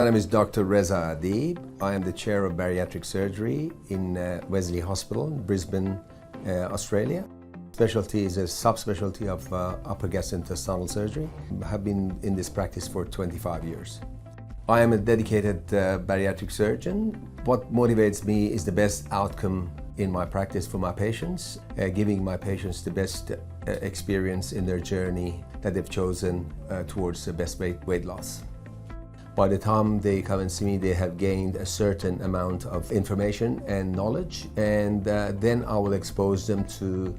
My name is Dr. Reza Adib. I am the Chair of Bariatric Surgery in Wesley Hospital, Brisbane, Australia. Specialty is a subspecialty of upper gastrointestinal surgery. I have been in this practice for 25 years. I am a dedicated bariatric surgeon. What motivates me is the best outcome in my practice for my patients, giving my patients the best experience in their journey that they've chosen towards the best weight loss. By the time they come and see me, they have gained a certain amount of information and knowledge, and then I will expose them to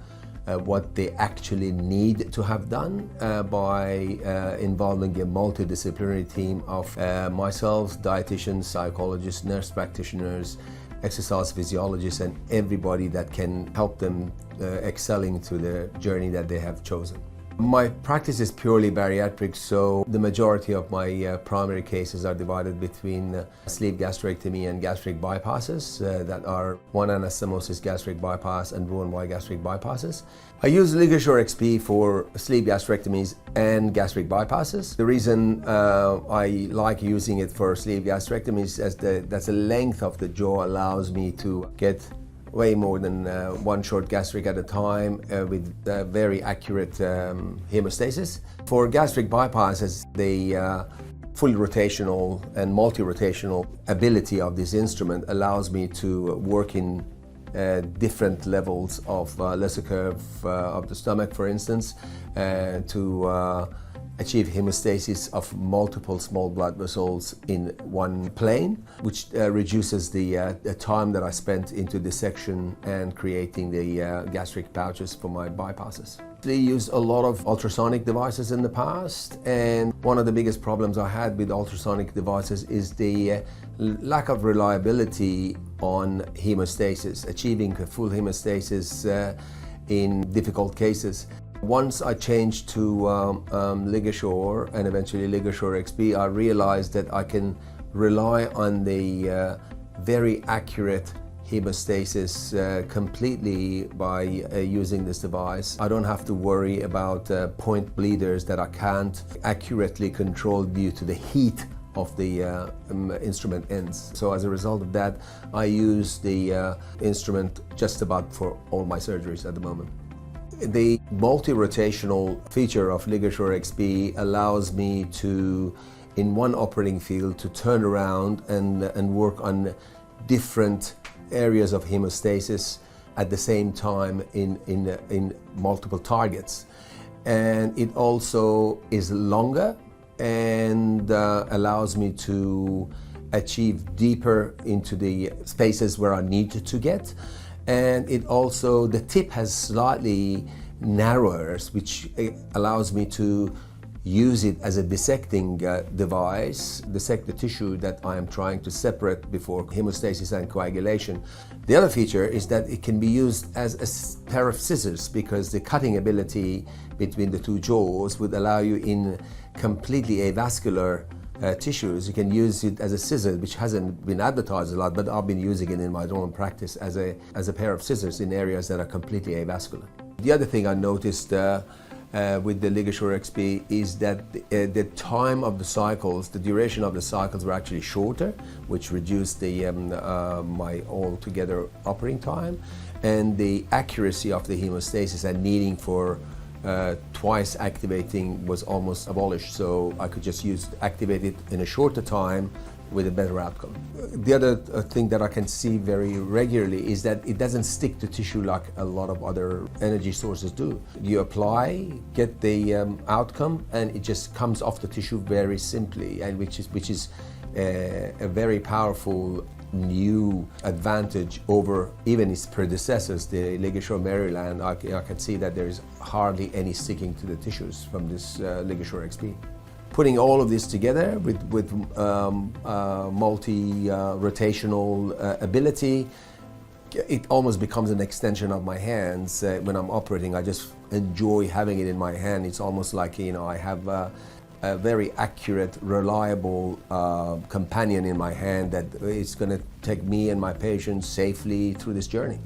what they actually need to have done by involving a multidisciplinary team of myself, dietitians, psychologists, nurse practitioners, exercise physiologists, and everybody that can help them excelling to the journey that they have chosen. My practice is purely bariatric, so the majority of my primary cases are divided between sleeve gastrectomy and gastric bypasses that are one anastomosis gastric bypass and Roux-en-Y gastric bypasses. I use Ligasure XP for sleeve gastrectomies and gastric bypasses. The reason I like using it for sleeve gastrectomies is that the length of the jaw allows me to get way more than one short gastric at a time with very accurate hemostasis. For gastric bypasses, the full rotational and multi-rotational ability of this instrument allows me to work in different levels of lesser curve of the stomach, for instance, to achieve hemostasis of multiple small blood vessels in one plane, which reduces the time that I spent into dissection and creating the gastric pouches for my bypasses. They used a lot of ultrasonic devices in the past, and one of the biggest problems I had with ultrasonic devices is the lack of reliability on hemostasis, achieving a full hemostasis in difficult cases. Once I changed to Ligasure and eventually Ligasure XP, I realized that I can rely on the very accurate hemostasis completely by using this device. I don't have to worry about point bleeders that I can't accurately control due to the heat of the instrument ends. So as a result of that, I use the instrument just about for all my surgeries at the moment. The multi-rotational feature of Ligasure XP allows me to, in one operating field, to turn around and work on different areas of hemostasis at the same time in multiple targets. And it also is longer and allows me to achieve deeper into the spaces where I need to get. And it also, the tip has slightly narrower, which allows me to use it as a dissecting device, dissect the tissue that I am trying to separate before hemostasis and coagulation. The other feature is that it can be used as a pair of scissors, because the cutting ability between the two jaws would allow you in completely avascular tissues. You can use it as a scissor, which hasn't been advertised a lot, but I've been using it in my own practice as a pair of scissors in areas that are completely avascular. The other thing I noticed with the Ligasure XP is that the time of the cycles, the duration of the cycles were actually shorter, which reduced the my altogether operating time, and the accuracy of the hemostasis and needing for twice activating was almost abolished, so I could just activate it in a shorter time with a better outcome. The other thing that I can see very regularly is that it doesn't stick to tissue like a lot of other energy sources do. You apply, get the outcome, and it just comes off the tissue very simply, and which is a very powerful new advantage over even its predecessors, the Ligasure Maryland. I can see that there is hardly any sticking to the tissues from this Ligasure XP. Putting all of this together with multi-rotational ability, it almost becomes an extension of my hands. When I'm operating, I just enjoy having it in my hand. It's almost like, you know, I have a very accurate, reliable companion in my hand that is going to take me and my patients safely through this journey.